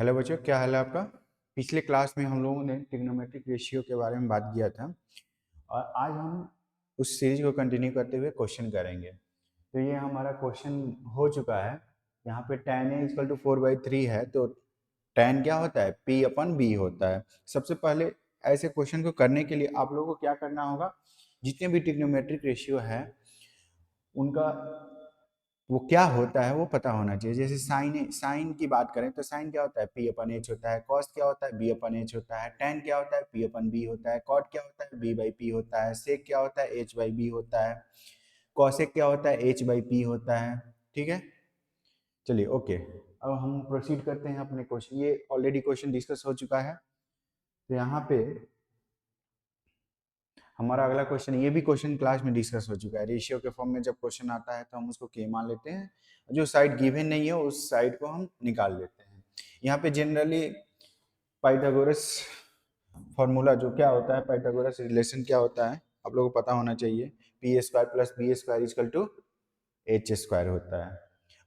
Hello बच्चों, क्या हाल है आपका। पिछले क्लास में हम लोगों ने ट्रिग्नोमेट्रिक रेशियो के बारे में बात किया था और आज हम उस सीरीज को कंटिन्यू करते हुए क्वेश्चन करेंगे। तो ये हमारा क्वेश्चन हो चुका है। यहाँ पे tan a इक्वल टू 4/3 है, तो tan क्या होता है, p अपन b होता है। सबसे पहले ऐसे क्वेश्चन को करने के लिए आप लोगों को क्या करना होगा, जितने भी ट्रिग्नोमेट्रिक रेशियो है उनका वो क्या होता है वो पता होना चाहिए। जैसे साइन की बात करें तो साइन क्या होता है, पी अपन एच होता है। कॉस क्या होता है, बी अपन एच होता है। टेन क्या होता है, पी अपन बी होता है। कॉट क्या होता है, बी बाई पी होता है। सेक क्या होता है, एच बाई बी होता है। कॉसेक क्या होता है, एच बाई पी होता है। ठीक है, चलिए ओके। अब हम प्रोसीड करते हैं अपने क्वेश्चन। ये ऑलरेडी क्वेश्चन डिस्कस हो चुका है, तो यहाँ पे हमारा अगला क्वेश्चन, ये भी क्वेश्चन क्लास में डिस्कस हो चुका है। रेशियो के फॉर्म में जब क्वेश्चन आता है तो हम उसको के मान लेते हैं, जो साइड गिवन नहीं है उस साइड को हम निकाल लेते हैं। यहाँ पे जनरली पाइथागोरस फॉर्मूला जो क्या होता है, पाइथागोरस रिलेशन क्या होता है आप लोगों को पता होना चाहिए। P square plus B square equal to H square होता है।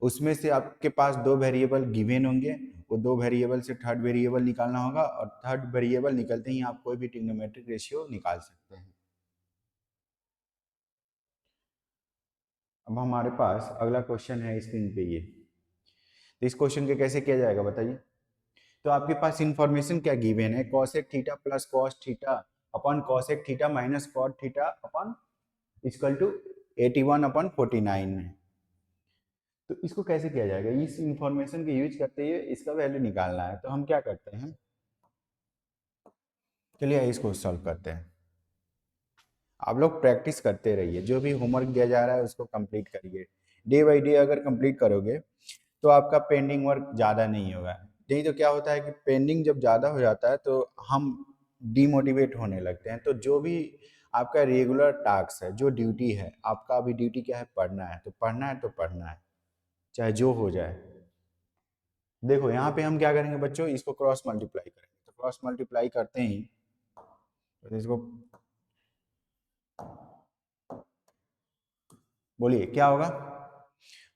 उसमें से आपके पास दो वेरिएबल गिवन होंगे, वो दो वेरिएबल से थर्ड वेरिएबल निकालना होगा और थर्ड वेरिएबल निकलते ही आप कोई भी ट्रिग्नोमेट्रिक रेशियो निकाल सकते हैं। अब हमारे पास अगला क्वेश्चन है स्क्रीन पे ये। तो इस क्वेश्चन को कैसे किया जाएगा बताइए। तो आपके पास इंफॉर्मेशन क्या गिवन है, cosec theta plus cos theta upon cosec theta minus cot theta upon equal to 81 upon 49 है। तो इसको कैसे किया जाएगा, इस इंफॉर्मेशन के यूज करते हुए इसका वैल्यू निकालना है। तो हम क्या करते हैं, चलिए इसको सॉल्व करते हैं। आप लोग प्रैक्टिस करते रहिए, जो भी होमवर्क दिया जा रहा है उसको कंप्लीट करिए। डे बाई डे अगर कंप्लीट करोगे तो आपका पेंडिंग वर्क ज़्यादा नहीं होगा। नहीं तो क्या होता है कि पेंडिंग जब ज़्यादा हो जाता है तो हम डीमोटिवेट होने लगते हैं। तो जो भी आपका रेगुलर टास्क है, जो ड्यूटी है, आपका अभी ड्यूटी क्या है, पढ़ना है। तो पढ़ना है तो पढ़ना है, चाहे जो हो जाए। देखो यहाँ पे हम क्या करेंगे बच्चों, इसको क्रॉस मल्टीप्लाई करेंगे। तो क्रॉस मल्टीप्लाई करते ही तो इसको बोलिए क्या होगा,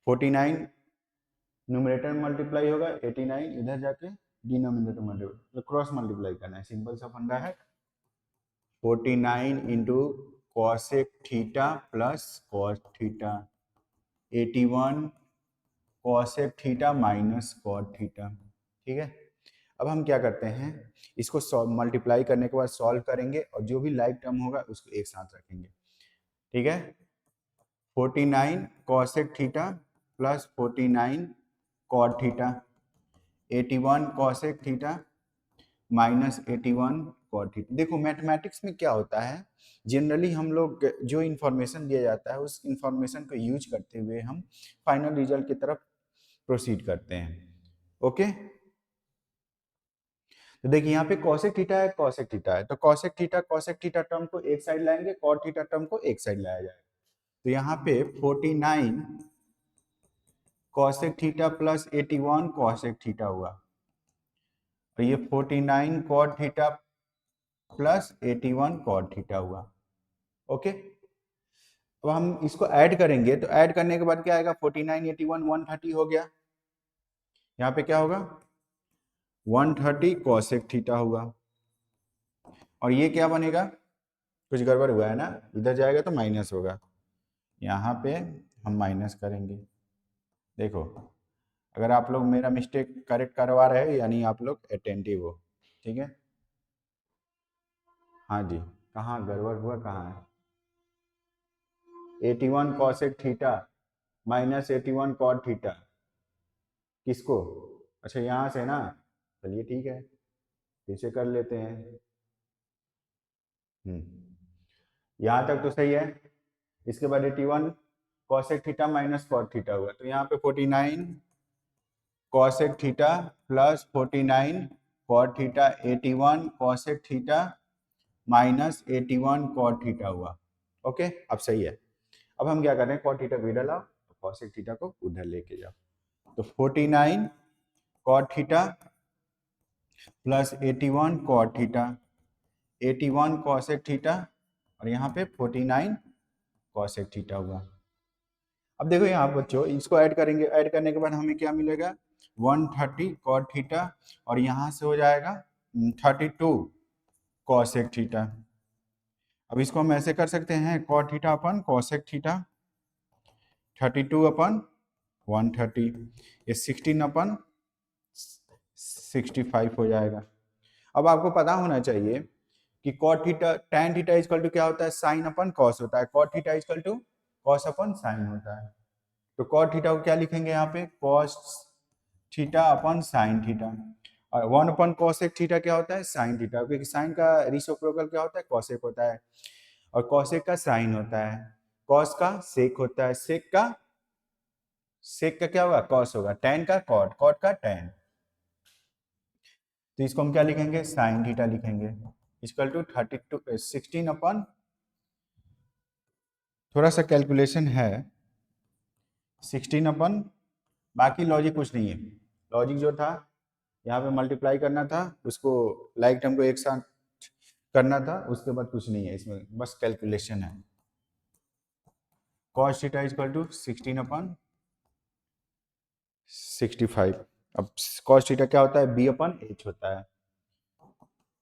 49 न्यूमरेटर में मल्टीप्लाई होगा, 89 इधर जाके डिनोमिनेटर मल्टीप्लाई, तो क्रॉस मल्टीप्लाई करना है। सिंपल सा फंडा है। 49 into cosec theta plus cos theta, 81 cosec theta minus cot theta. ठीक है, अब हम क्या करते हैं, इसको मल्टीप्लाई करने के बाद सॉल्व करेंगे और जो भी लाइक टर्म होगा उसको एक साथ रखेंगे। ठीक है, 49 cosec theta plus 49 cot theta, 81 cosec theta minus 81 cot theta. देखो मैथमेटिक्स में क्या होता है, जनरली हम लोग जो इन्फॉर्मेशन दिया जाता है उस इन्फॉर्मेशन को यूज करते हुए हम फाइनल रिजल्ट की तरफ प्रोसीड करते हैं। ओके, तो देखिए यहाँ पे कॉसेक थीटा है, कॉसेक थीटा है, तो कॉसेक थीटा टर्म को एक साइड लाएंगे, कॉट थीटा टर्म को एक साइड लाया जाएगा। तो यहाँ पे 49 cosec theta plus 81 cosec theta हुआ, तो ये 49 cot theta plus 81 cot theta हुआ। ओके, अब हम इसको ऐड करेंगे, तो ऐड करने के बाद क्या आएगा, 49 81 130 हो गया। यहाँ पे क्या होगा, 130 कॉसेक थीटा हुआ। और ये क्या बनेगा, कुछ गड़बड़ हुआ है ना, इधर जाएगा तो माइनस होगा, यहाँ पे हम माइनस करेंगे। देखो अगर आप लोग मेरा मिस्टेक करेक्ट करवा रहे हो यानी आप लोग अटेंटिव हो। ठीक है, हाँ जी, कहाँ गड़बड़ हुआ, कहाँ है, 81 cosec theta minus 81 cot theta, किसको, अच्छा यहाँ से ना, चलिए ठीक है फिर से कर लेते हैं। यहाँ तक तो सही है। इसके बाद 81 cosec theta minus cot theta हुआ, तो यहाँ पे 49 cosec theta plus 49 cot theta, 81 cosec theta minus 81 cot theta हुआ। ओके, अब सही है। अब हम क्या कर रहे हैं, कॉट थीटा को इधर लाओ तो कॉसेक थीटा को उधर लेके जाओ। तो 49 cot theta plus 81 cot theta, 81 cosec theta और यहाँ पे 49 कॉसेक थीटा हुआ। अब देखो यहाँ बच्चों इसको ऐड करेंगे, ऐड करने के बाद हमें क्या मिलेगा, 130 कॉट थीटा और यहाँ से हो जाएगा 32 कॉसेक थीटा। अब इसको हम ऐसे कर सकते हैं कॉट थीटा अपन कॉसेक थीटा 32 अपन 130, ये 16 अपन 65 हो जाएगा। अब आपको पता होना चाहिए कि cot theta tan theta equal to क्या होता है, साइन अपन कॉस होता है। Cot theta equal to cos upon sine होता है। तो कॉट थीटा को क्या लिखेंगे यहाँ पे, कॉस थीटा अपन साइन थीटा, और 1 अपन कॉसेक थीटा क्या होता है, साइन थीटा, क्योंकि साइन का रेसिप्रोकल क्या होता है, कॉसेक होता है, और कॉसेक का साइन होता है, कॉस का सेक होता है, सेक का क्या होगा, कॉस होगा, tan का कॉट, कॉट का tan। तो इसको हम क्या लिखेंगे, साइन थीटा लिखेंगे इक्वल टू 32 16 अपन, थोड़ा सा कैलकुलेशन है, 16 अपन, बाकी लॉजिक कुछ नहीं है। लॉजिक जो था यहाँ पे मल्टीप्लाई करना था, उसको लाइक टर्म को एक साथ करना था, उसके बाद कुछ नहीं है इसमें, बस कैलकुलेशन है। cos थीटा इक्वल टू 16 अपन 65। अब cos थीटा क्या होता है, b अपन h होता है,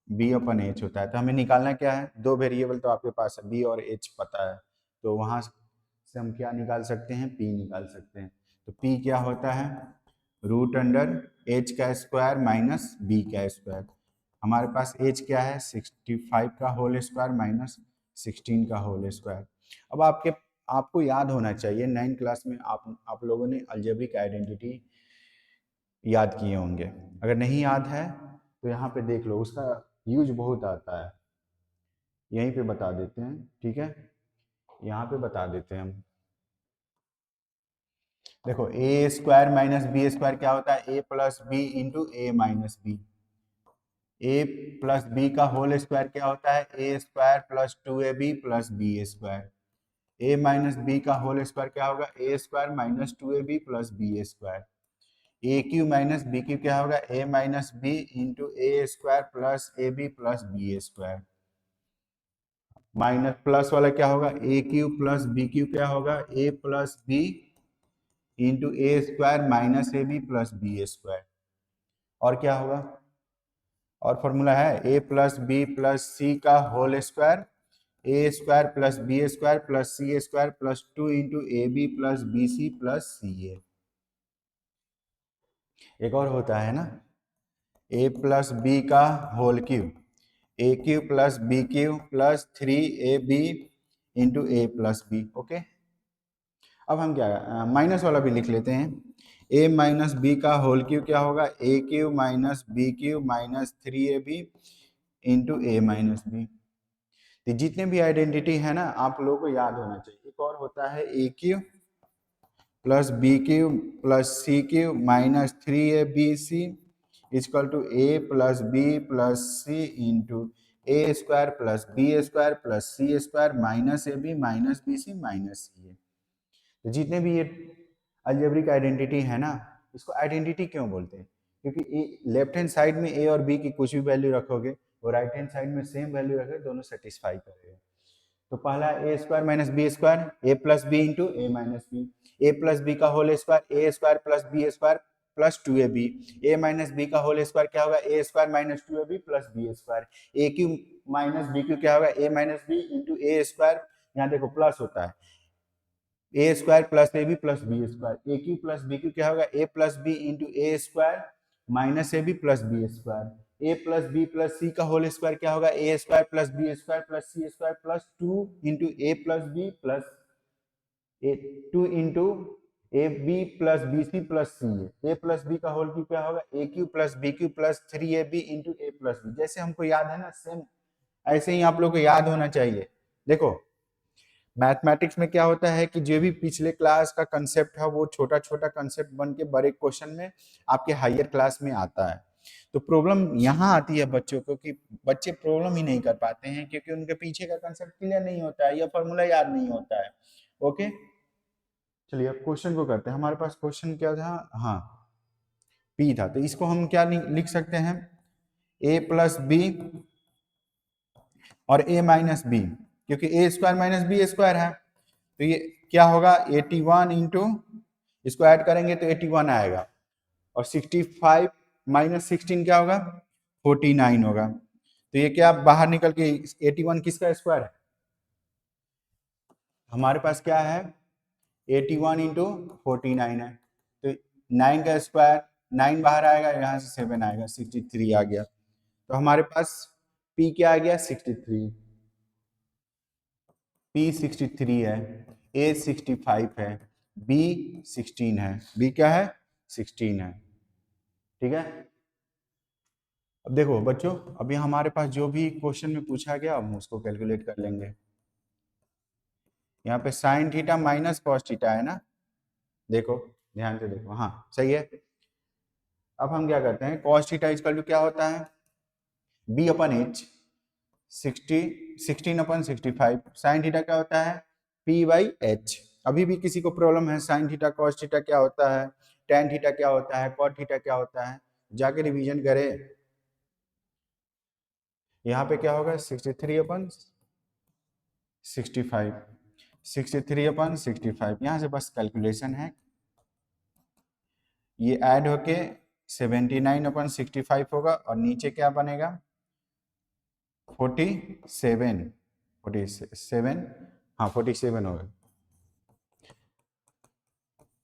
b अपन h होता है। तो हमें निकालना क्या है, दो वेरिएबल तो आपके पास है, b और h पता है, तो वहां से हम क्या निकाल सकते हैं, p निकाल सकते हैं। तो p क्या होता है, रूट अंडर h का स्क्वायर माइनस b का स्क्वायर। हमारे पास h क्या है, 65 का होल स्क्वायर माइनस 16 का होल स्क्वायर। अब आपको याद होना चाहिए, 9th क्लास में आप लोगों ने अलजेब्रिक आइडेंटिटी याद किए होंगे। अगर नहीं याद है तो यहाँ पे देख लो, उसका यूज बहुत आता है, यहीं पे बता देते हैं, ठीक है, यहाँ पे बता देते हैं हम। देखो A square minus B square क्या होता है, A plus B into A minus B. A plus B का होल स्क्वायर क्या होता है, A square plus 2ab plus B square. A minus B का होल स्क्वायर क्या होगा, A square minus 2ab plus B square. A cube minus B cube क्या होगा, A minus B into A square plus A B plus B square. Minus plus वाला क्या होगा, A cube plus B cube क्या होगा, A plus B into A square minus A B plus B square. और क्या होगा, और formula है A plus B plus C का whole square, A square plus B square plus C square plus 2 into A B plus B C plus C A. एक और होता है ना, ए प्लस बी का whole cube, A cube plus B cube plus 3ab into A plus B. Okay, अब हम क्या minus वाला भी लिख लेते हैं, ए माइनस बी का होल क्यूब क्या होगा, A cube minus B cube minus 3ab into A minus B. तो जितने भी आइडेंटिटी है ना, आप लोगों को याद होना चाहिए। एक और होता है A cube plus B cube plus C cube minus 3abc equal to A plus B plus C into A square plus B square plus C square minus A B minus B C minus C A. तो जितने भी ये algebraic identity है ना, इसको identity क्यों बोलते हैं, क्योंकि लेफ्ट हैंड साइड में ए और बी की कुछ भी वैल्यू रखोगे और राइट हैंड साइड में सेम वैल्यू रखोगे, दोनों सेटिस्फाई करेगा। तो पहला A square minus B square, A plus B into A minus B, A plus B का whole square, A square plus B square plus 2ab, A minus B का whole square क्या होगा, A square minus 2ab plus B square, A cube minus B cube क्या होगा, A minus B into A square, यहाँ देखो plus होता है, A square plus A B plus B square, A cube plus B cube क्या होगा, A plus B into A square minus A B plus B square, A plus B plus C का whole square क्या होगा, A square plus B square plus C square plus 2 into A plus B plus A 2 into A B plus B C plus C A plus B का whole cube क्या होगा, A cube plus B cube plus 3ab into A plus B. जैसे हमको याद है ना, same ऐसे ही आप लोग को याद होना चाहिए। देखो मैथमेटिक्स में क्या होता है कि जो भी पिछले क्लास का कंसेप्ट है वो छोटा छोटा कंसेप्ट बन के बड़े क्वेश्चन में आपके हायर क्लास में आता है। तो प्रॉब्लम यहाँ आती है बच्चों को कि बच्चे प्रॉब्लम ही नहीं कर पाते हैं क्योंकि उनके पीछे का कंसेप्ट क्लियर नहीं होता है या फॉर्मूला याद नहीं होता है। ओके, चलिए अब क्वेश्चन को करते हैं। हमारे पास क्वेश्चन क्या था, हाँ पी था, तो इसको हम क्या लिख सकते हैं, ए प्लस बी और ए माइनस बी, क्योंकि ए स्क्वायर माइनस बी स्क्वायर है, तो ये क्या होगा 81 इंटू, इसको ऐड करेंगे तो 81 आएगा, और 65 माइनस 16 क्या होगा, 49 होगा। तो ये क्या बाहर निकल के 81 किसका स्क्वायर है, हमारे पास क्या है 81 इंटू 49 है, तो 9 का स्क्वायर, 9 बाहर आएगा, यहाँ से 7 आएगा, 63 आ गया। तो हमारे पास P क्या आ गया 63, P 63 है, A 65 है, B 16 है, B क्या है 16 है। ठीक है, अब देखो बच्चों, अभी हमारे पास जो भी क्वेश्चन में पूछा गया हम उसको कैलकुलेट कर लेंगे। यहाँ पे sine theta minus cos theta है ना, देखो ध्यान से देखो, हाँ सही है। अब हम क्या करते हैं, कॉस थीटा इक्वल टू क्या होता है, बी अपन एच 16 अपन 65, साइन थीटा क्या होता है पी बाई एच। अभी भी किसी को प्रॉब्लम है साइन थीटा कॉस थीटा क्या होता है, टेन थीटा क्या होता है, कॉट थीटा क्या होता है, जाके रिवीजन करे। यहाँ पे क्या होगा 63 अपन 65, 63 अपन 65, यहाँ से बस कैलकुलेशन है, ये ऐड होके 79 अपन 65 होगा, और नीचे क्या बनेगा 47, 47, हाँ 47 होगा,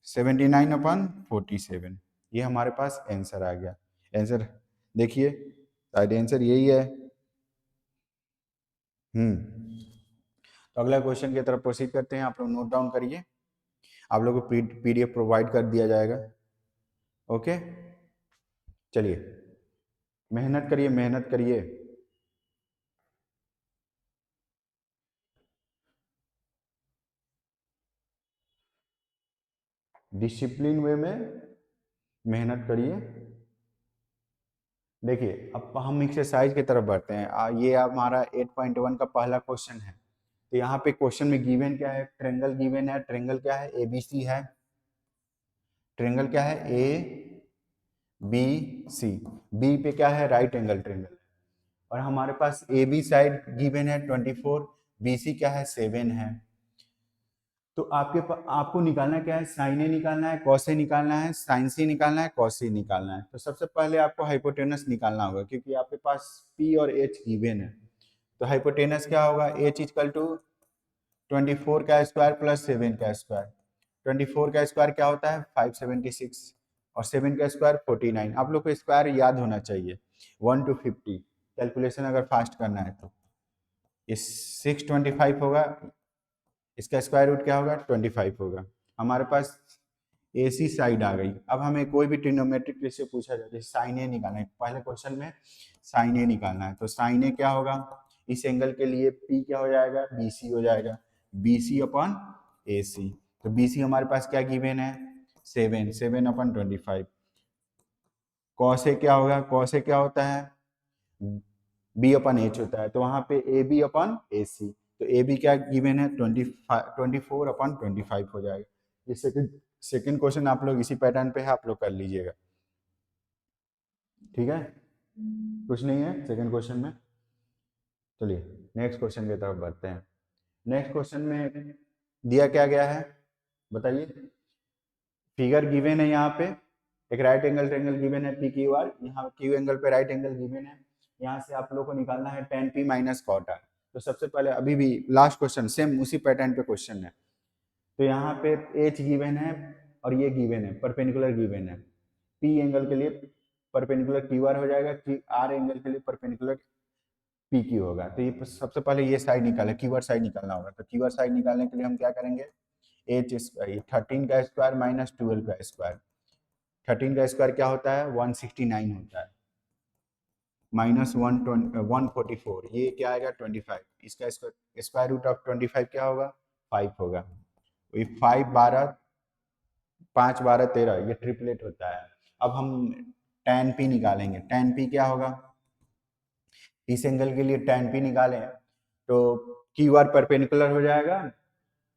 79 अपन 47, ये हमारे पास आंसर आ गया। आंसर देखिए, शायद आंसर यही है। तो अगला क्वेश्चन की तरफ प्रोसीड करते हैं, आप लोग नोट डाउन करिए, आप लोगों को पीडीएफ प्रोवाइड कर दिया जाएगा। ओके, चलिए मेहनत करिए, मेहनत करिए। डिसिप्लिन वे में मेहनत करिए। देखिए अब हम एक्सरसाइज की तरफ बढ़ते हैं। ये हमारा 8.1 का पहला क्वेश्चन है। तो यहाँ पे क्वेश्चन में गिवन क्या है, ट्रेंगल गिवन है, ट्रेंगल क्या है एबीसी है, ट्रेंगल क्या है ए बी सी, बी पे क्या है राइट एंगल ट्रेंगल, और हमारे पास ए बी साइड गिवन है 24, बी सी क्या है 7 है। तो आपको निकालना क्या है, साइन ए निकालना है, कॉस ए निकालना है, साइन सी निकालना है, कॉस सी निकालना है। तो सबसे पहले आपको हाइपोटेनस निकालना होगा, क्योंकि आपके पास पी और एच गिवन है। तो हाइपोटेनस क्या होगा, एच इक्वल टू 24 का स्क्वायर प्लस 7 का स्क्वायर। 24 का स्क्वायर क्या होता है 576, और 7 का स्क्वायर 49। आप लोग को स्क्वायर याद होना चाहिए 1 to 50, कैलकुलेशन अगर फास्ट करना है तो। ये 625 होगा, इसका स्क्वायर रूट क्या होगा 25 होगा। हमारे पास एसी साइड आ गई। अब हमें कोई भी ट्रिग्नोमेट्रिक रेशियो पूछा जाए, जैसे साइन ए निकालना है, पहले क्वेश्चन में साइन ए निकालना है, तो साइन ए क्या होगा, इस एंगल के लिए पी क्या हो जाएगा बीसी हो जाएगा, बीसी अपन ए सी। तो बीसी हमारे पास क्या गिवन है 7, 7 अपन 25। कॉस ए क्या होगा, कॉस ए क्या होता है बी अपन एच होता है, तो वहां पे ए बी अपन ए सी, तो ए बी क्या गिवन है 24 अपन 25 हो जाएगा। ये सेकंड क्वेश्चन आप लोग इसी पैटर्न पे है, आप लोग कर लीजिएगा। ठीक है, कुछ नहीं है सेकंड क्वेश्चन में। चलिए नेक्स्ट क्वेश्चन की तरफ बढ़ते हैं। नेक्स्ट क्वेश्चन में दिया क्या गया है बताइए, फिगर गिवन है यहाँ पे, एक राइट एंगल ट्रायंगल गिवन है पी क्यू आर, यहाँ क्यू एंगल पे राइट एंगल गिवन है, यहाँ से आप लोगों को निकालना है tan p minus cot R. तो सबसे पहले अभी भी लास्ट क्वेश्चन सेम उसी पैटर्न पे क्वेश्चन है। तो यहाँ पे एच गिवन है और ये गिवन है, परपेंडिकुलर गिवन है, पी एंगल के लिए परपेंडिकुलर क्यू आर हो जाएगा, आर एंगल के लिए परपेंडिकुलर पी क्यू होगा। तो ये सबसे पहले ये साइड निकाले, क्यू आर साइड निकालना होगा। तो क्यू आर साइड निकालने के लिए हम क्या करेंगे, एच स्क्वायर 13 का स्क्वायर माइनस 12 का स्क्वायर, 13 का स्क्वायर क्या होता है 169 होता है, माइनस 144, ये क्या आएगा 25, इसका स्क्वायर रूट ऑफ 25 क्या होगा 5 होगा। वही 5 12 5 12 13, ये ट्रिपलेट होता है। अब हम tan p निकालेंगे, tan p क्या होगा, इस एंगल के लिए tan p निकालें तो क्यू आर परपेंडिकुलर हो जाएगा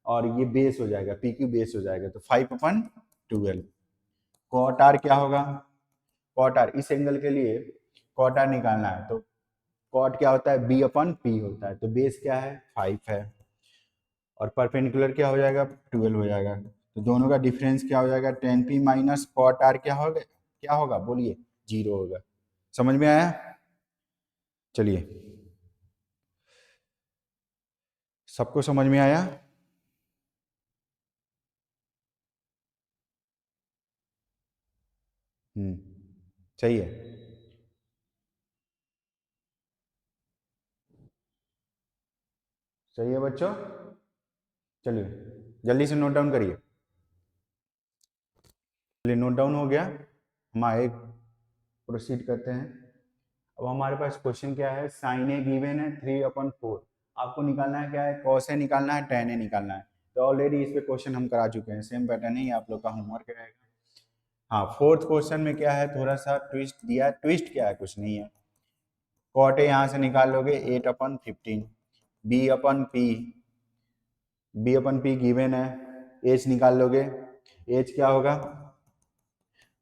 और ये बेस हो जाएगा, पी क्यू बेस हो जाएगा, तो 5/12। कॉट आर क्या होगा, कॉट आर इस एंगल के लिए कॉट आर निकालना है, तो कॉट क्या होता है बी अपन पी होता है, तो बेस क्या है 5 है, और परपेंडिकुलर क्या हो जाएगा 12 हो जाएगा। तो दोनों का डिफरेंस क्या हो जाएगा tan p minus cot R क्या क्या होगा बोलिए, 0 होगा। समझ में आया? चलिए, सबको समझ में आया? सही है। सही है बच्चों, चलिए जल्दी से नोट डाउन करिए। चलिए नोट डाउन हो गया, हम आगे प्रोसीड करते हैं। अब हमारे पास क्वेश्चन क्या है, साइन ए गिवन है 3/4। आपको निकालना है क्या है, कॉस ए निकालना है, टेन ए निकालना है। तो ऑलरेडी इस पे क्वेश्चन हम करा चुके हैं, सेम पैटर्न ही आप लोग का होमवर्क रहेगा। हाँ, फोर्थ क्वेश्चन में क्या है, थोड़ा सा ट्विस्ट दिया है। ट्विस्ट क्या है, कुछ नहीं है। कॉट ए यहाँ से निकाल लोगे 8/15। बी अपन पी गिवन है, एच निकाल लोगे। एच क्या होगा,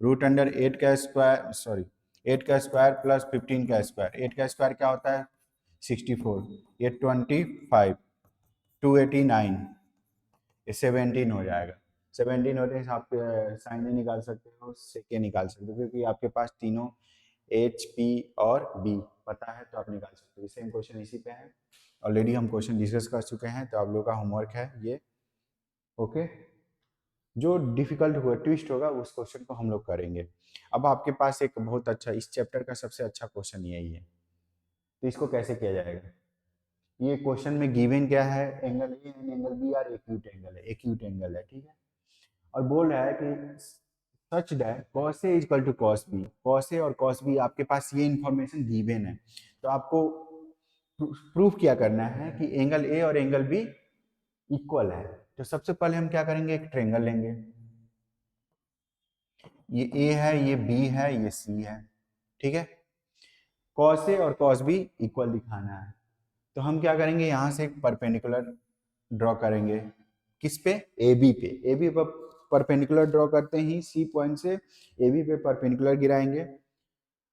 √8 का स्क्वायर, सॉरी 8 का स्क्वायर प्लस 15 का स्क्वायर। 8 का स्क्वायर क्या होता है 64, ये 25, 289, ये 17 हो जाएगा। 17 होते हैं, आप साइन निकाल सकते हो, सेके निकाल सकते हो, क्योंकि आपके पास तीनों एच पी और बी पता है तो आप निकाल सकते हो। सेम क्वेश्चन इसी पे है, ऑलरेडी हम क्वेश्चन डिस्कस कर चुके हैं, तो आप लोग का होमवर्क है ये। ओके, जो डिफिकल्ट हुआ ट्विस्ट होगा उस क्वेश्चन को हम लोग करेंगे। अब आपके पास एक बहुत अच्छा, इस चैप्टर का सबसे अच्छा क्वेश्चन यही है, तो इसको कैसे किया जाएगा। ये क्वेश्चन में गिवन क्या है, angle A and angle B are acute angle है, एक्यूट एंगल है, ठीक है। और बोल रहा है कि such that cos A equal to cos B, cos A और कॉस बी आपके पास ये इंफॉर्मेशन गिवन है, तो आपको प्रूफ क्या करना है कि एंगल ए और एंगल बी इक्वल है। तो सबसे पहले हम क्या करेंगे, एक ट्रेंगल लेंगे। ये ए है, ये बी है, ये सी है, ठीक है। कॉस ए और कॉस बी इक्वल दिखाना है, तो हम क्या करेंगे, यहाँ से एक परपेंडिकुलर ड्रॉ करेंगे। किस पे, ए बी पे। ए बी पर परपेंडिकुलर ड्रॉ करते ही सी पॉइंट से ए बी पे परपेंडिकुलर गिराएंगे।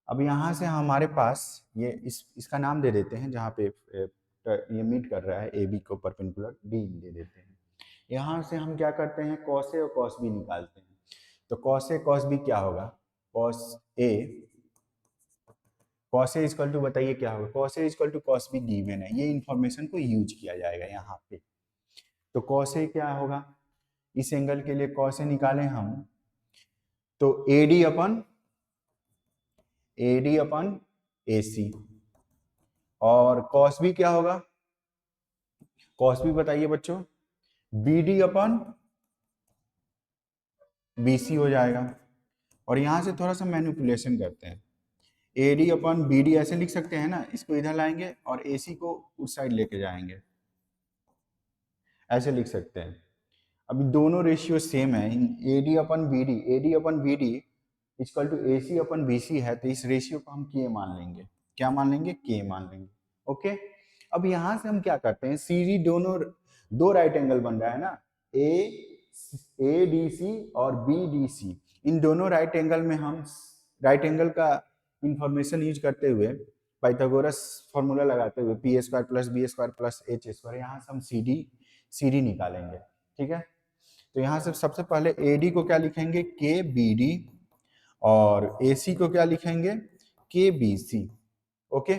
अब यहाँ से हमारे पास ये इसका नाम दे देते हैं, जहाँ पे ये मीट कर रहा है ए बी को परपेंडिकुलर, डी दे देते हैं। यहाँ से हम क्या करते हैं, कॉस ए और कॉस बी निकालते हैं। तो कॉस ए कॉस बी क्या होगा, cos A, cos A equal to, बताइए क्या होगा, cos A equal to cos B given है, ये इंफॉर्मेशन को यूज किया जाएगा यहाँ पे। तो कॉस ए क्या होगा, इस एंगल के लिए कॉस ए निकालें हम, तो एडी अपन ए सी। और कॉस बी क्या होगा, कॉस बी बताइए बच्चों, BD/BC हो जाएगा। और यहां से थोड़ा सा मैनिपुलेशन करते हैं, AD/BD ऐसे लिख सकते हैं ना, इसको इधर लाएंगे और AC को उस साइड लेके जाएंगे, ऐसे लिख सकते हैं। अभी दोनों रेशियो सेम है, AD/BD इक्वल टू AC/BC है, तो इस रेशियो को हम K मान लेंगे। क्या मान लेंगे, K मान लेंगे। ओके, अब यहां से हम क्या करते हैं, सीधी दोनों, दो राइट एंगल बन रहा है ना, ADC और BDC, इन दोनों राइट एंगल में हम राइट एंगल का इंफॉर्मेशन यूज करते हुए, पाइथागोरस फॉर्मूला लगाते हुए, P² + B² + H², यहाँ से हम CD निकालेंगे, ठीक है। तो यहाँ से सबसे पहले AD को क्या लिखेंगे, KBD, और AC को क्या लिखेंगे, KBC। ओके,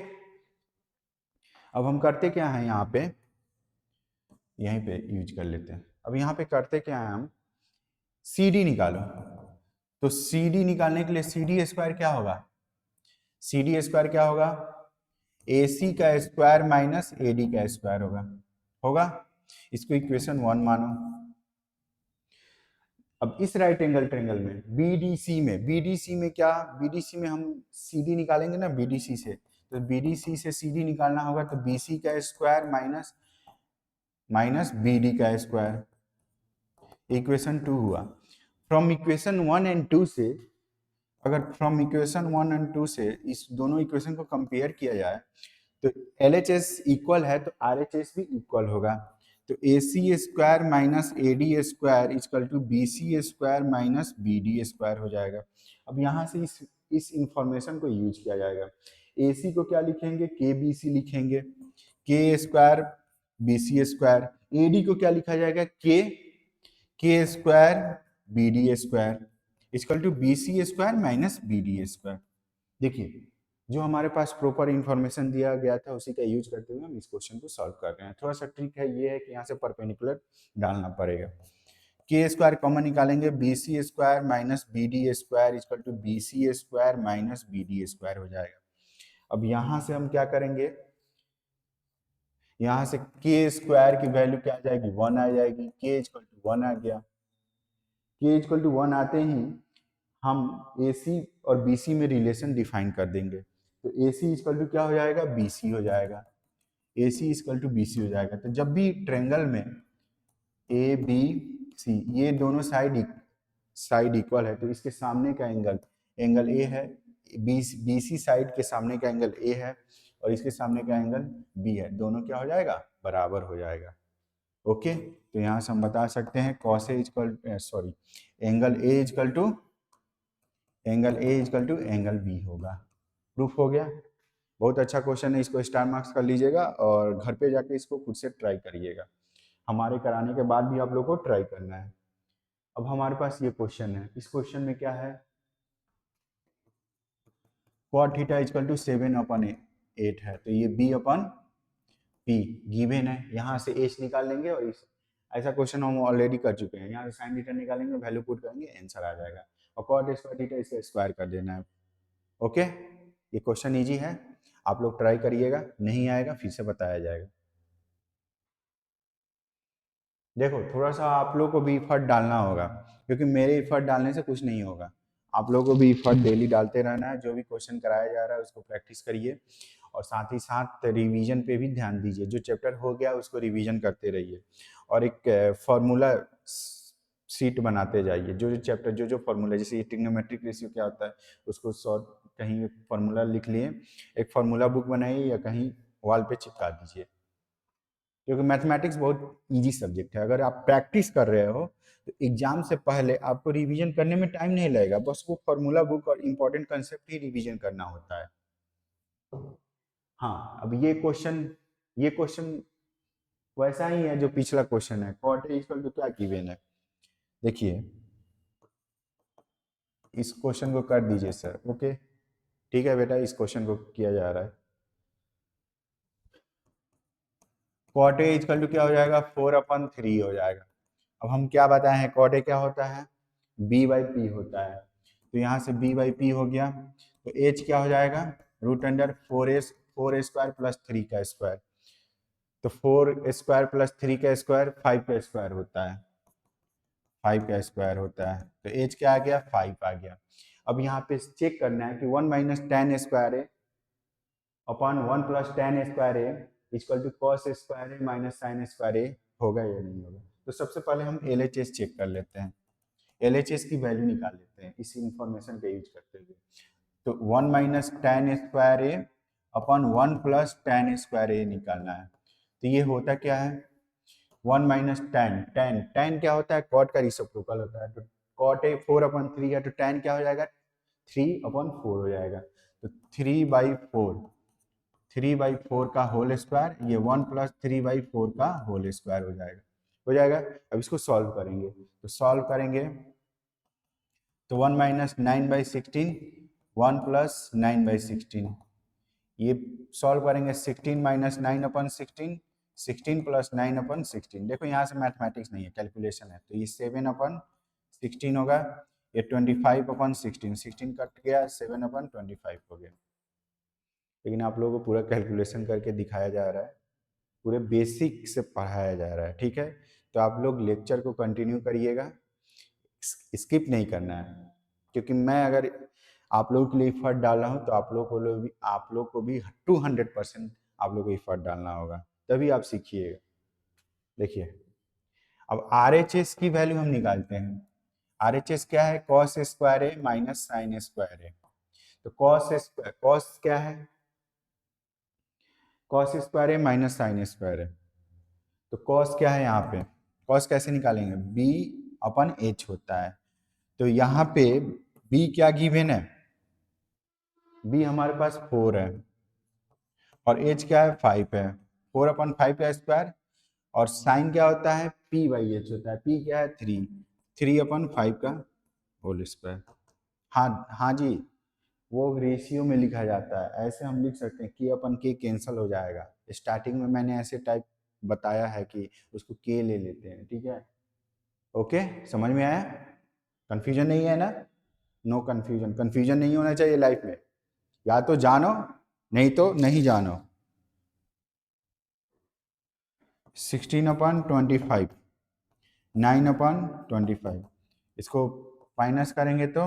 अब हम करते क्या है, यहाँ पे यहीं पे यूज कर लेते हैं। अब यहाँ पे करते क्या है, हम CD निकालो। तो CD निकालने के लिए CD² क्या होगा, CD² क्या होगा, AC का स्क्वायर माइनस AD का स्क्वायर होगा। इसको इक्वेशन 1 मानो। अब इस राइट एंगल ट्रेंगल में BDC में क्या, BDC में हम CD निकालेंगे ना, BDC से, तो BDC से CD निकालना होगा, तो BC का स्क्वायर माइनस BD का स्क्वायर, इक्वेशन 2 हुआ। फ्रॉम इक्वेशन 1 एंड 2 से, अगर फ्रॉम इक्वेशन 1 एंड 2 से इस दोनों इक्वेशन को कंपेयर किया जाए, तो LHS इक्वल है तो RHS भी इक्वल होगा। तो AC² minus AD² equal to BC² minus BD² हो जाएगा। अब यहाँ से इस इंफॉर्मेशन को यूज किया जाएगा। AC को क्या लिखेंगे, KBC लिखेंगे, K² BC²। AD को क्या लिखा जाएगा, K² BD²। Equal to B C square minus B D square. देखिए जो हमारे पास प्रॉपर इंफॉर्मेशन दिया गया था उसी का यूज करते हुए हम इस क्वेश्चन को सॉल्व कर रहे हैं। थोड़ा सा ट्रिक है, ये है कि यहाँ से परपेंडिकुलर डालना पड़ेगा। के स्क्वायर कॉमन निकालेंगे, B C square minus B D square equal to B C square minus B D square हो जाएगा। अब यहाँ से हम क्या करेंगे, यहाँ से के स्क्वायर की वैल्यू क्या आ जाएगी, 1 आ जाएगी। के इक्वल टू 1 आ गया। के इक्वल टू 1 आते ही हम ए सी और बी सी में रिलेशन डिफाइन कर देंगे। तो ए सी इक्वल टू क्या हो जाएगा, बी सी हो जाएगा। ए सी इक्वल टू बी सी हो जाएगा। तो जब भी ट्रेंगल में ए बी सी ये दोनों साइड इक्वल है तो इसके सामने का एंगल ए है। बी सी साइड के सामने का एंगल ए है और इसके सामने का एंगल बी है। दोनों क्या हो जाएगा, बराबर हो जाएगा। ओके, तो यहाँ से हम बता सकते हैं cos A equal sorry angle A equal to angle B होगा। प्रूफ हो गया। बहुत अच्छा क्वेश्चन है, इसको स्टार मार्क्स कर लीजिएगा और घर पे जाके इसको खुद से ट्राई करिएगा। हमारे कराने के बाद भी आप लोग को ट्राई करना है। अब हमारे पास ये क्वेश्चन है, इस क्वेश्चन में क्या है, cot थीटा इक्वल टू 7/8 है। तो ये b अपन p गिवन है। यहाँ से h निकाल लेंगे और इस ऐसा क्वेश्चन हम ऑलरेडी कर चुके हैं। यहाँ से साइन थीटा निकालेंगे, वैल्यू पुट करेंगे, आंसर आ जाएगा। और cot स्क्वायर थीटा इसका स्क्वायर कर देना है। ओके, ये क्वेश्चन इजी है, आप लोग ट्राई करिएगा। नहीं आएगा फिर से बताया जाएगा। देखो थोड़ा सा आप लोग को भी इफर्ट डालना होगा, क्योंकि मेरे इफर्ट डालने से कुछ नहीं होगा। आप लोगों को भी इफर्ट डेली डालते रहना है। जो भी क्वेश्चन कराया जा रहा है उसको प्रैक्टिस करिए और साथ ही साथ रिवीजन पे भी ध्यान दीजिए। जो चैप्टर हो गया उसको रिवीजन करते रहिए और एक फॉर्मूला सीट बनाते जाइए। जो जो चैप्टर जो जो फॉर्मूला, जैसे ये ट्रिग्नोमेट्रिक रेशियो क्या होता है उसको शॉर्ट कहीं फॉर्मूला लिख लिए, एक फार्मूला बुक बनाइए या कहीं वॉल पे चिपका दीजिए। क्योंकि मैथमेटिक्स बहुत इजी सब्जेक्ट है। अगर आप प्रैक्टिस कर रहे हो तो एग्जाम से पहले आपको रिवीजन करने में टाइम नहीं लगेगा। बस वो फार्मूला बुक और इम्पोर्टेंट कंसेप्ट ही रिवीजन करना होता है। हाँ, अब ये क्वेश्चन वैसा ही है जो पिछला क्वेश्चन है। कॉट ए इक्वल टू क्या गिवन है, देखिए इस क्वेश्चन को कर दीजिए सर। ओके ठीक है बेटा, इस क्वेश्चन को किया जा रहा है। कॉट ए इक्वल टू क्या हो जाएगा, 4/3 हो जाएगा। अब हम क्या बताए हैं, कॉट ए क्या होता है, b बाई पी होता है। तो यहाँ से b बाई पी हो गया। तो h क्या हो जाएगा, √4 स्क्वायर प्लस 3 का स्क्वायर। तो 4 स्क्वायर प्लस 3 का स्क्वायर 5 का स्क्वायर होता है। 5 का स्क्वायर होता है। तो h क्या आ गया, 5 आ गया। अब यहाँ पे चेक करना है कि 1 minus tan square A upon 1 plus tan square A equal to cos square A minus sine square A होगा या नहीं होगा। तो सबसे पहले हम LHS चेक कर लेते हैं, LHS की वैल्यू निकाल लेते हैं इस इंफॉर्मेशन का यूज करते हुए। तो 1 minus tan square A upon 1 plus tan square ए निकालना है। तो ये होता क्या है, 1 माइनस टेन, टेन क्या होता है, कॉट का रिसिप्रोकल होता है। तो कॉट ए 4/3 है तो टेन क्या हो जाएगा, 3/4 हो जाएगा। तो 3/4 का होल स्क्वायर, ये 1 प्लस 3/4 का होल स्क्वायर हो जाएगा। अब इसको सॉल्व करेंगे। तो सॉल्व करेंगे तो 1 माइनस 9/16, 1 प्लस 9/16, ये सॉल्व करेंगे 16 माइनस 9/16, 16 प्लस 9/16। देखो यहाँ से मैथमेटिक्स नहीं है, कैलकुलेशन है। तो ये 7/16 होगा, ये 25/16, 16 कट गया, 7/25 हो गया। लेकिन आप लोगों को पूरा कैलकुलेशन करके दिखाया जा रहा है, पूरे बेसिक से पढ़ाया जा रहा है। ठीक है, तो आप लोग लेक्चर को कंटिन्यू करिएगा, स्किप नहीं करना है। क्योंकि मैं अगर आप लोगों के लिए इफर्ट डाल रहा हूँ तो आप लोग को भी 200% आप लोग को इफर्ट डालना होगा, तभी आप सीखिएगा। देखिए अब RHS की वैल्यू हम निकालते हैं। RHS क्या है, cos square A minus sine square ए। तो कॉस क्या है, cos square A minus sine square है। तो कॉस क्या है, यहाँ पे कॉस कैसे निकालेंगे, b/h होता है। तो यहाँ पे b क्या गिवन है, b हमारे पास 4 है और h क्या है, 5 है। 4/5 का स्क्वायर, और साइन क्या होता है, p/h होता है। p क्या है, 3/5 का होल स्क्वायर। हाँ हाँ जी, वो रेशियो में लिखा जाता है, ऐसे हम लिख सकते हैं के अपन के कैंसिल हो जाएगा। स्टार्टिंग में मैंने ऐसे टाइप बताया है कि उसको के ले लेते हैं, ठीक है। ओके, समझ में आया? कंफ्यूजन नहीं है ना? नो कंफ्यूजन, कंफ्यूजन नहीं होना चाहिए लाइफ में, या तो जानो नहीं तो नहीं जानो। 16/25, 9/25, इसको माइनस करेंगे तो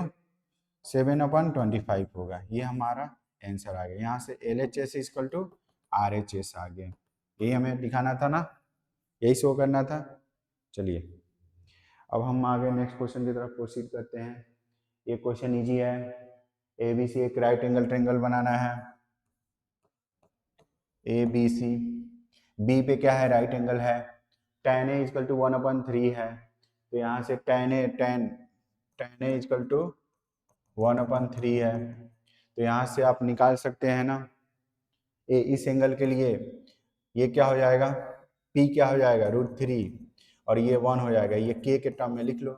7/25 होगा। ये हमारा आंसर आ गया। यहाँ से LHS इक्वल टू RHS आ गया। यही हमें दिखाना था ना, यही शो करना था। चलिए अब हम आगे नेक्स्ट क्वेश्चन की तरफ प्रोसीड करते हैं। ये क्वेश्चन इजी है। ABC एक राइट एंगल ट्रायंगल बनाना है। ABC, B पे क्या है? राइट एंगल है। tan A इक्वल टू 1/3 है, तो यहाँ से tan A इक्वल टू 1/3 है, तो यहाँ से आप निकाल सकते हैं ना। इस एंगल के लिए ये क्या हो जाएगा? P क्या हो जाएगा? √3, और ये 1 हो जाएगा। ये K के टर्म में लिख लो।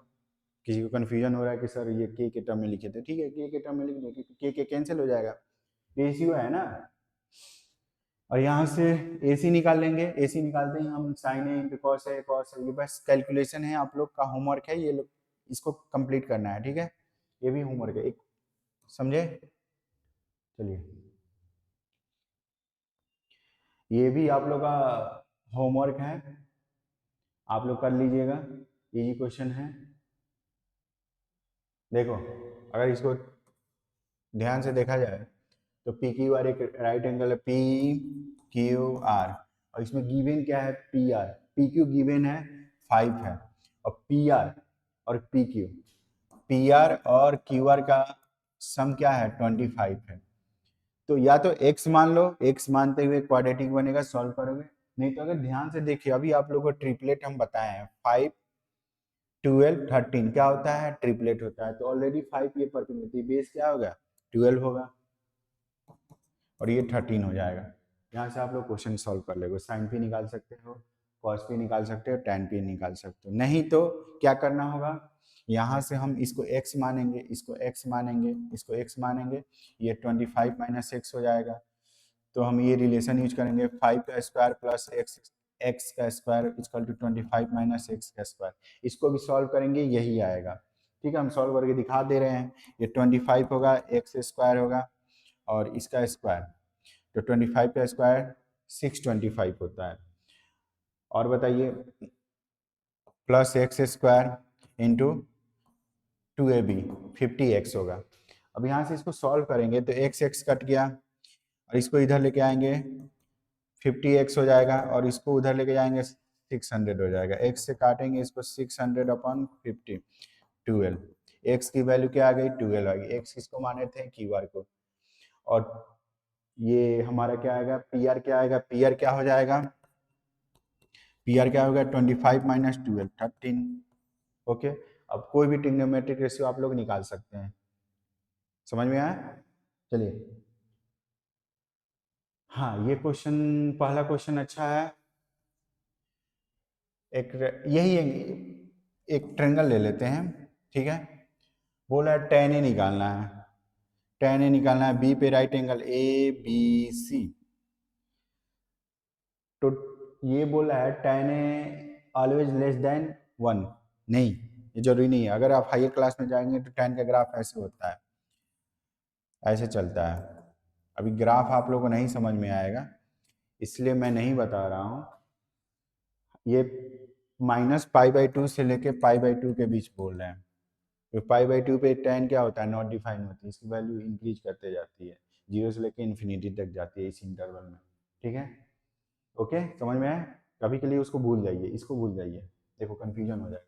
किसी को कन्फ्यूजन हो रहा है कि सर ये K के टर्म में लिखे थे, ठीक है, K के टर्म में लिख दो क्योंकि K कैंसिल हो जाएगा, रेशियो है ना। और यहाँ से AC निकाल लेंगे। AC निकालते ही हम साइन ए इंटू कॉस है, ये बस कैलकुलेशन है, आप लोग का होमवर्क है, ये लोग इसको कंप्लीट करना है, ठीक है। ये भी होमवर्क है एक, समझे? चलिए ये भी आप लोग का होमवर्क है, आप लोग कर लीजिएगा, इजी क्वेश्चन है। देखो अगर इसको ध्यान से देखा जाए तो PQR एक राइट एंगल है, PQR, और इसमें गिवन क्या है? PR। PQ गिवन है 5 है, और PR और PR और QR का सम क्या है? 25 है। तो या तो x मान लो, x मानते हुए क्वाड्रेटिक बनेगा, सॉल्व करोगे। नहीं तो अगर ध्यान से देखिए, अभी आप लोगों को ट्रिपलेट हम बताए हैं, 5, 12, 13 क्या होता है? ट्रिपलेट होता है। तो ऑलरेडी 5 ये परपेंडिकुलर, बेस क्या होगा? 12 होगा, और ये 13 हो जाएगा। यहाँ से आप लोग क्वेश्चन सॉल्व कर लोगे। साइन पी निकाल सकते हो, कॉस पी निकाल सकते हो, टैन पी निकाल सकते हो। नहीं तो क्या करना होगा? यहाँ से हम इसको x मानेंगे, इसको x मानेंगे, इसको x मानेंगे, ये 25 माइनस x हो जाएगा। तो हम ये रिलेशन यूज करेंगे, 5 का स्क्वायर प्लस x का square equal to 25 minus x का स्क्वायर। इसको भी सॉल्व करेंगे, यही आएगा, ठीक है। हम सॉल्व करके दिखा दे रहे हैं। ये 25 होगा, x स्क्वायर होगा, और इसका स्क्वायर, तो 25 का स्क्वायर 625 होता है। और बताइए, plus x square into 2ab 50x होगा। अब यहाँ से इसको सॉल्व करेंगे तो x कट गया, और इसको इधर लेके आएंगे 50x हो जाएगा, और इसको उधर लेके जाएंगे 600 हो जाएगा। x से काटेंगे इसको 600/50, 12। x की वैल्यू क्या आ गई? 12 आ गई। x किसको माने थे? QR को। और ये हमारा क्या आएगा? PR क्या आएगा? PR क्या हो जाएगा? PR क्या होगा? 25 माइनस 12, 13। ओके, अब कोई भी ट्रिग्नोमेट्रिक रेशियो आप लोग निकाल सकते हैं। समझ में आया? चलिए, हाँ ये क्वेश्चन, पहला क्वेश्चन अच्छा है। एक यही एक ट्रेंगल ले लेते हैं, ठीक है। बोला है tan A निकालना है, tan A निकालना है। बी पे राइट एंगल ABC, तो ये बोला है tan A always less than 1। नहीं, ये जरूरी नहीं है। अगर आप हायर क्लास में जाएंगे तो tan का ग्राफ ऐसे होता है, ऐसे चलता है। अभी ग्राफ आप लोगों को नहीं समझ में आएगा, इसलिए मैं नहीं बता रहा हूँ। ये -π/2 से लेके π/2 के बीच बोल रहे हैं। तो π/2 पे tan क्या होता है? नॉट डिफाइन होती है, इसकी वैल्यू इंक्रीज करते जाती है, 0 से लेके इन्फिनिटी तक जाती है इस इंटरवल में, ठीक है। ओके, समझ में आया? कभी के लिए उसको भूल जाइए, इसको भूल जाइए, देखो कंफ्यूजन हो जाएगा।